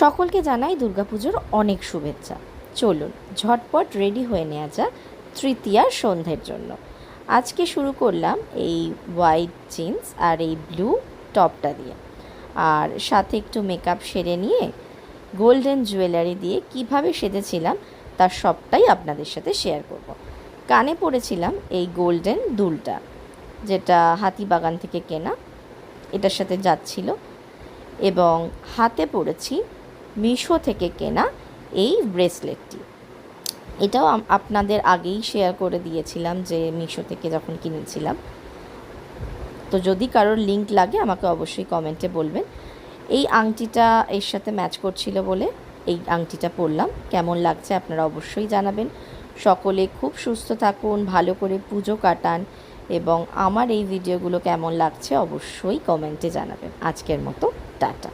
সকলকে জানাই দুর্গাপুজোর অনেক শুভেচ্ছা। চলুন ঝটপট রেডি হয়ে নেওয়া যাক তৃতীয়ার সন্ধ্যের জন্য। আজকে শুরু করলাম এই হোয়াইট জিন্স আর এই ব্লু টপটা দিয়ে, আর সাথে একটু মেকআপ সেরে নিয়ে গোল্ডেন জুয়েলারি দিয়ে কিভাবে সেজেছিলাম তার সবটাই আপনাদের সাথে শেয়ার করব। কানে পরেছিলাম এই গোল্ডেন দুলটা, যেটা হাতিবাগান থেকে কেনা, এটার সাথে যাচ্ছিল, এবং হাতে পরেছি মিশো থেকে কেনা এই ব্রেসলেটটি। এটাও আপনাদের আগেই শেয়ার করে দিয়েছিলাম যে মিশো থেকে যখন কিনেছিলাম। তো যদি কারোর লিংক লাগে আমাকে অবশ্যই কমেন্টে বলবেন। এই আংটিটা এর সাথে ম্যাচ করছিল বলে এই আংটিটা পরলাম। কেমন লাগছে আপনারা অবশ্যই জানাবেন। সকলে খুব সুস্থ থাকুন, ভালো করে পুজো কাটান, এবং আমার এই ভিডিওগুলো কেমন লাগছে অবশ্যই কমেন্টে জানাবেন। আজকের মতো টাটা।